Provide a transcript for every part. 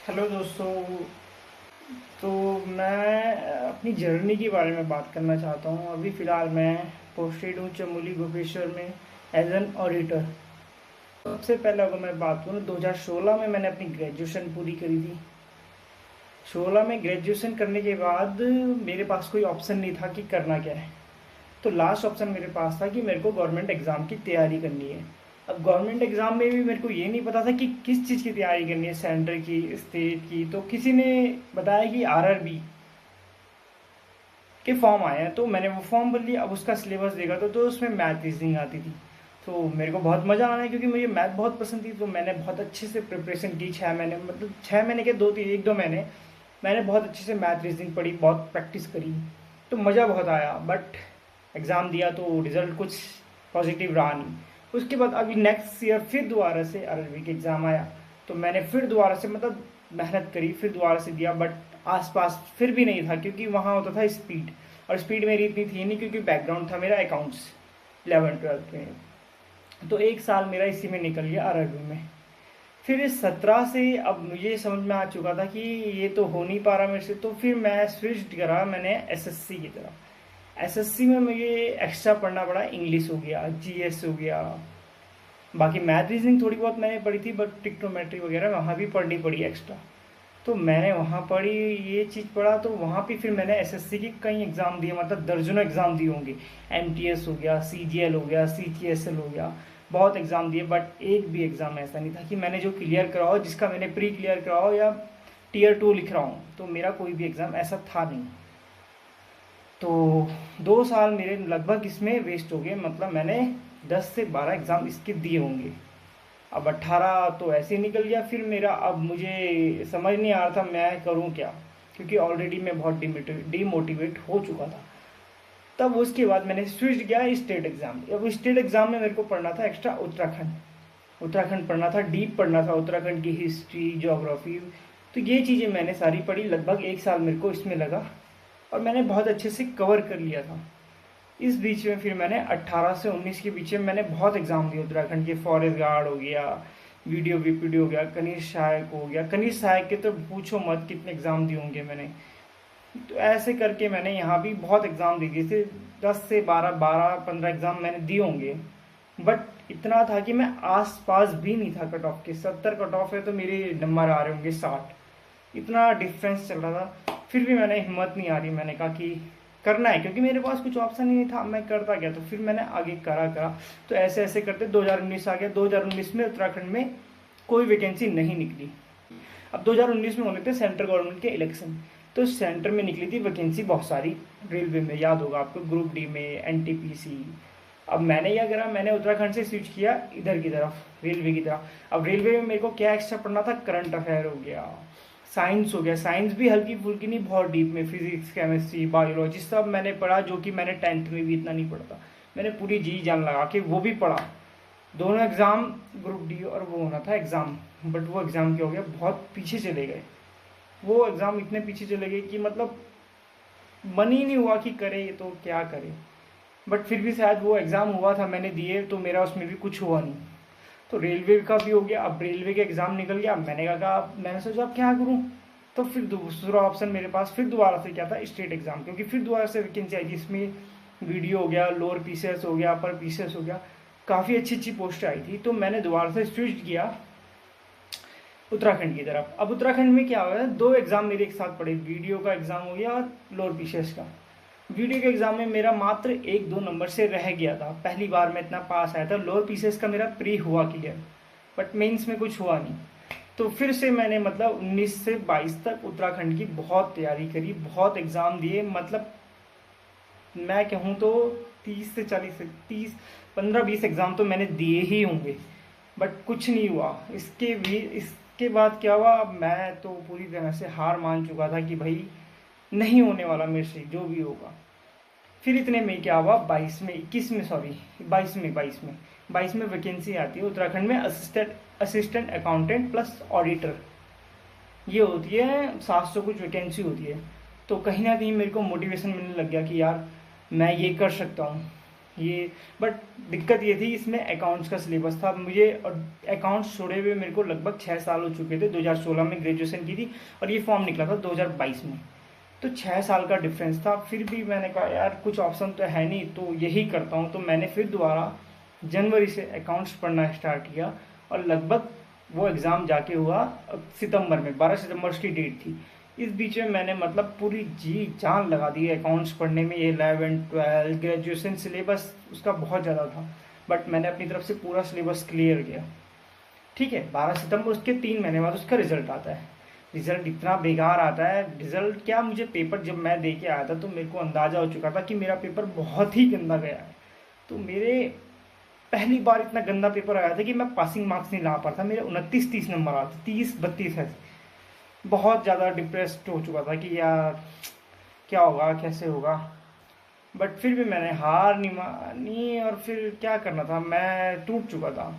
Hello दोस्तों। तो मैं अपनी जर्नी के बारे में बात करना चाहता हूँ। अभी फ़िलहाल मैं पोस्टेड हूँ चमोली गोपेश्वर में एज एन ऑडिटर। सबसे पहले अगर मैं बात करूँ 2016 में मैंने अपनी ग्रेजुएशन पूरी करी थी। 16 में ग्रेजुएशन करने के बाद मेरे पास कोई ऑप्शन नहीं था कि करना क्या है। तो लास्ट ऑप्शन मेरे पास था कि मेरे को गवर्नमेंट एग्ज़ाम की तैयारी करनी है। अब गवर्नमेंट एग्ज़ाम में भी मेरे को ये नहीं पता था कि किस चीज़ की तैयारी करनी है, सेंटर की, स्टेट की। तो किसी ने बताया कि आरआरबी के फॉर्म आए हैं, तो मैंने वो फॉर्म भर लिया। अब उसका सिलेबस देखा तो उसमें मैथ रीजनिंग आती थी। तो मेरे को बहुत मज़ा आना है क्योंकि मुझे मैथ बहुत पसंद थी। तो मैंने बहुत अच्छे से प्रिपरेशन की 6 महीने, मतलब 6 महीने के 2 3 1 2 महीने मैंने बहुत अच्छे से मैथ रीजनिंग पढ़ी, बहुत प्रैक्टिस करी। तो मज़ा बहुत आया। बट एग्ज़ाम दिया तो रिज़ल्ट कुछ पॉजिटिव रहा नहीं। उसके बाद अभी नेक्स्ट ईयर फिर दोबारा से आरआरबी के एग्ज़ाम आया। तो मैंने फिर दोबारा से मतलब मेहनत करी, फिर दोबारा से दिया। बट आसपास फिर भी नहीं था क्योंकि वहाँ होता था स्पीड, और स्पीड मेरी इतनी थी नहीं क्योंकि बैकग्राउंड था मेरा अकाउंट्स 11th 12th में। तो एक साल मेरा इसी में निकल गया आरआरबी में। फिर इस 17 से अब मुझे समझ में आ चुका था कि ये तो हो नहीं पा रहा मेरे से। तो फिर मैं स्विच करा मैंने एसएससी की तरफ। एसएससी में मुझे एक्स्ट्रा पढ़ना पड़ा, इंग्लिश हो गया, जीएस हो गया। बाकी मैथ रीजनिंग थोड़ी बहुत मैंने पढ़ी थी, बट टिक्टोमेट्री वगैरह वहाँ भी पढ़नी पड़ी एक्स्ट्रा। तो मैंने वहाँ पढ़ी, ये चीज़ पढ़ा। तो वहाँ पे फिर मैंने एसएससी की कई एग्ज़ाम दिए, मतलब दर्जनों एग्ज़ाम दिए होंगे। एमटीएस हो गया, सीजीएल हो गया, सीजीएसएल हो गया, बहुत एग्ज़ाम दिए। बट एक भी एग्ज़ाम ऐसा नहीं था कि मैंने जो क्लियर करा हो, जिसका मैंने प्री क्लियर करा हो या टीयर 2 लिख रहा हूँ। तो मेरा कोई भी एग्ज़ाम ऐसा था नहीं। तो 2 साल मेरे लगभग इसमें वेस्ट हो गए। मतलब मैंने 10 से 12 एग्ज़ाम इसके दिए होंगे। अब 18 तो ऐसे ही निकल गया फिर मेरा। अब मुझे समझ नहीं आ रहा था मैं करूं क्या, क्योंकि ऑलरेडी मैं बहुत डीमोटिवेट हो चुका था। तब उसके बाद मैंने स्विच किया स्टेट एग्ज़ाम। अब स्टेट एग्ज़ाम में मेरे को पढ़ना था एक्स्ट्रा उत्तराखंड। उत्तराखंड पढ़ना था, डीप पढ़ना था, उत्तराखंड की हिस्ट्री, ज्योग्राफी। तो ये चीज़ें मैंने सारी पढ़ी। लगभग एक साल मेरे को इसमें लगा और मैंने बहुत अच्छे से कवर कर लिया था। इस बीच में फिर मैंने 18 से 19 के बीच में मैंने बहुत एग्ज़ाम दिए। उत्तराखंड के फॉरेस्ट गार्ड हो गया, वीडियो वीपीडी हो गया, कनिष्ठ सहायक हो गया। कनिष्ठ सहायक के तो पूछो मत कितने एग्ज़ाम दिए होंगे मैंने। तो ऐसे करके मैंने यहाँ भी बहुत एग्ज़ाम दे दिए थे। 10 से 12 15 एग्ज़ाम मैंने दिए होंगे। बट इतना था कि मैं आस पास भी नहीं था कट ऑफ के। 70 कट ऑफ है तो मेरे नंबर आ रहे होंगे 60। इतना डिफरेंस चल रहा था। फिर भी मैंने हिम्मत नहीं आ रही, मैंने कहा कि करना है, क्योंकि मेरे पास कुछ ऑप्शन ही नहीं था। मैं करता गया, तो फिर मैंने आगे करा। तो ऐसे ऐसे करते 2019 आ गया। 2019 में उत्तराखंड में कोई वैकेंसी नहीं निकली। अब 2019 में होने थे सेंट्रल गवर्नमेंट के इलेक्शन। तो सेंटर में निकली थी वैकेंसी बहुत सारी। रेलवे में याद होगा आपको, ग्रुप डी में, एनटीपीसी। अब मैंने क्या करा, मैंने उत्तराखंड से स्विच किया इधर की तरफ, रेलवे की तरफ। अब रेलवे में मेरे को क्या एक्स्ट्रा पढ़ना था, करंट अफेयर हो गया, साइंस हो गया। साइंस भी हल्की फुल्की नहीं, बहुत डीप में, फिजिक्स, केमिस्ट्री, बायोलॉजी सब मैंने पढ़ा, जो कि मैंने 10th में भी इतना नहीं पढ़ा था। मैंने पूरी जी जान लगा के वो भी पढ़ा। दोनों एग्ज़ाम, ग्रुप डी और वो होना था एग्ज़ाम। बट वो एग्ज़ाम क्या हो गया, बहुत पीछे चले गए। वो एग्ज़ाम इतने पीछे चले गए कि मतलब मन ही नहीं हुआ कि करे तो क्या करे। बट फिर भी शायद वो एग्ज़ाम हुआ था, मैंने दिए, तो मेरा उसमें भी कुछ हुआ नहीं। तो रेलवे का भी हो गया। अब रेलवे का एग्ज़ाम निकल गया। मैंने कहा, मैंने सोचा अब क्या करूँ। तो फिर दूसरा ऑप्शन मेरे पास फिर दोबारा से क्या था, स्टेट एग्ज़ाम, क्योंकि फिर दोबारा से वैकेंसी आई थी। इसमें वीडियो हो गया, लोअर पीसीएस हो गया, अपर पीसीएस हो गया, काफ़ी अच्छी अच्छी पोस्ट आई थी। तो मैंने दोबारा से स्विच किया उत्तराखंड की तरफ। अब उत्तराखंड में क्या हुआ है, 2 एग्ज़ाम मेरे एक साथ पड़े। वीडियो का एग्ज़ाम हो गया और लोअर पीसीएस का। वीडियो के एग्ज़ाम में मेरा मात्र 1-2 नंबर से रह गया था। पहली बार मैं इतना पास आया था। लोअर पीसीएस का मेरा प्री हुआ क्लियर, बट मेंस में कुछ हुआ नहीं। तो फिर से मैंने मतलब 19 से 22 तक उत्तराखंड की बहुत तैयारी करी, बहुत एग्ज़ाम दिए। मतलब मैं कहूँ तो 30 से 40 से 30 15-20 एग्ज़ाम तो मैंने दिए ही होंगे। बट कुछ नहीं हुआ। इसके बाद क्या हुआ, अब मैं तो पूरी तरह से हार मान चुका था कि भाई नहीं होने वाला मेरे से जो भी होगा। फिर इतने में क्या हुआ, 22 में, 21 में, सॉरी 22 में वैकेंसी आती है उत्तराखंड में, असिस्टेंट अकाउंटेंट प्लस ऑडिटर। ये होती है 700 कुछ वैकेंसी होती है। तो कहीं ना कहीं मेरे को मोटिवेशन मिलने लग गया कि यार मैं ये कर सकता हूँ। ये बट दिक्कत ये थी, इसमें अकाउंट्स का सिलेबस था मुझे, और अकाउंट्स छोड़े हुए मेरे को लगभग 6 साल हो चुके थे। 2016 में ग्रेजुएशन की थी और ये फॉर्म निकला था 2022 में, तो 6 साल का डिफरेंस था। फिर भी मैंने कहा यार कुछ ऑप्शन तो है नहीं, तो यही करता हूँ। तो मैंने फिर दोबारा जनवरी से अकाउंट्स पढ़ना स्टार्ट किया, और लगभग वो एग्ज़ाम जाके हुआ सितंबर में, 12 सितंबर उसकी डेट थी। इस बीच में मैंने मतलब पूरी जी जान लगा दी अकाउंट्स पढ़ने में। ये 11 12 ग्रेजुएशन सिलेबस उसका बहुत ज़्यादा था, बट मैंने अपनी तरफ से पूरा सिलेबस क्लियर किया। ठीक है, 12 सितंबर, उसके 3 महीने बाद उसका रिजल्ट आता है। रिजल्ट इतना बेकार आता है, रिजल्ट क्या, मुझे पेपर जब मैं दे के आया था तो मेरे को अंदाज़ा हो चुका था कि मेरा पेपर बहुत ही गंदा गया है। तो मेरे पहली बार इतना गंदा पेपर आया था कि मैं पासिंग मार्क्स नहीं ला पाता, मेरे 29 30 नंबर आते, 30 32 है। बहुत ज़्यादा डिप्रेस्ड हो चुका था कि यार क्या होगा, कैसे होगा। बट फिर भी मैंने हार नहीं मानी, और फिर क्या करना था, मैं टूट चुका था।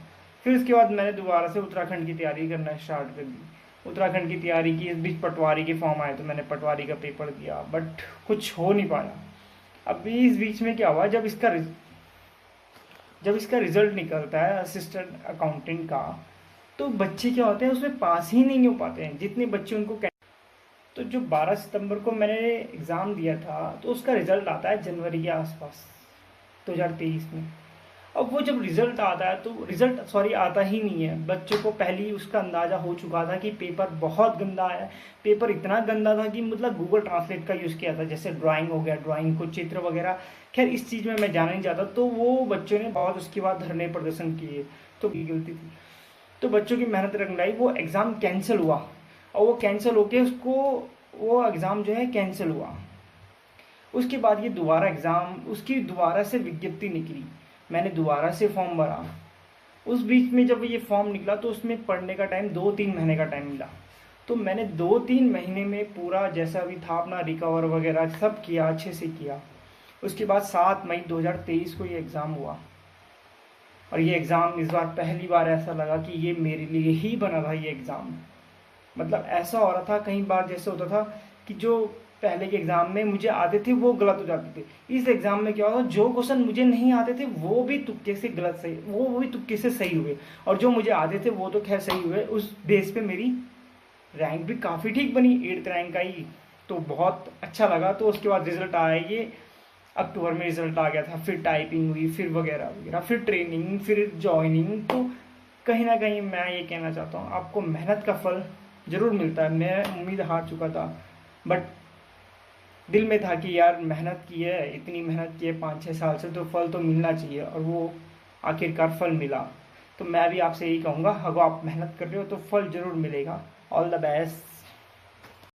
फिर उसके बाद मैंने दोबारा से उत्तराखंड की तैयारी करना स्टार्ट कर दी। उत्तराखंड की तैयारी की, इस बीच पटवारी के फॉर्म आए तो मैंने पटवारी का पेपर दिया, बट कुछ हो नहीं पाया। अभी इस बीच में क्या हुआ, जब इसका रिजल्ट निकलता है असिस्टेंट अकाउंटेंट का, तो बच्चे क्या होते हैं उसमें पास ही नहीं हो पाते हैं जितने बच्चे उनको। तो जो 12 सितंबर को मैंने एग्ज़ाम दिया था, तो उसका रिजल्ट आता है जनवरी के आसपास 2023 में। अब वो जब रिजल्ट आता है, तो रिजल्ट सॉरी आता ही नहीं है, बच्चों को पहले ही उसका अंदाज़ा हो चुका था कि पेपर बहुत गंदा है। पेपर इतना गंदा था कि मतलब गूगल ट्रांसलेट का यूज़ किया था, जैसे ड्राइंग हो गया, ड्राइंग को चित्र वगैरह। खैर इस चीज़ में मैं जाना नहीं चाहता। तो वो बच्चों ने बहुत उसके बाद धरने प्रदर्शन किए, तो ये गलती थी। तो बच्चों की मेहनत रंग लाई, वो एग्ज़ाम कैंसिल हुआ, और वो कैंसिल होके उसको वो एग्ज़ाम जो है कैंसिल हुआ। उसके बाद ये दोबारा एग्ज़ाम, उसकी दोबारा से विज्ञप्ति निकली, मैंने दोबारा से फॉर्म भरा। उस बीच में जब ये फॉर्म निकला तो उसमें पढ़ने का टाइम 2 3 महीने का टाइम मिला। तो मैंने 2 3 महीने में पूरा जैसा भी था अपना रिकवर वगैरह सब किया, अच्छे से किया। उसके बाद 7 मई 2023 को ये एग्ज़ाम हुआ, और ये एग्ज़ाम इस बार पहली बार ऐसा लगा कि ये मेरे लिए ही बना था ये एग्ज़ाम। मतलब ऐसा हो रहा था, कई बार जैसे होता था कि जो पहले के एग्ज़ाम में मुझे आते थे वो गलत हो जाते थे। इस एग्ज़ाम में क्या हुआ, जो क्वेश्चन मुझे नहीं आते थे वो भी तुक्के से गलत सही, वो भी तुक्के से सही हुए, और जो मुझे आते थे वो तो खैर सही हुए। उस बेस पे मेरी रैंक भी काफ़ी ठीक बनी, 8th रैंक आई, तो बहुत अच्छा लगा। तो उसके बाद रिजल्ट आया, ये अक्टूबर में रिजल्ट आ गया था। फिर टाइपिंग हुई, फिर वगैरह वगैरह, फिर ट्रेनिंग, फिर जॉइनिंग। तो कहीं ना कहीं मैं ये कहना चाहता हूँ, आपको मेहनत का फल ज़रूर मिलता है। मैं उम्मीद हार चुका था, बट दिल में था कि यार मेहनत की है, इतनी मेहनत की है 5 6 साल से, तो फल तो मिलना चाहिए, और वो आखिरकार फल मिला। तो मैं भी आपसे यही कहूँगा, अगर आप मेहनत कर रहे हो तो फल ज़रूर मिलेगा। All the best.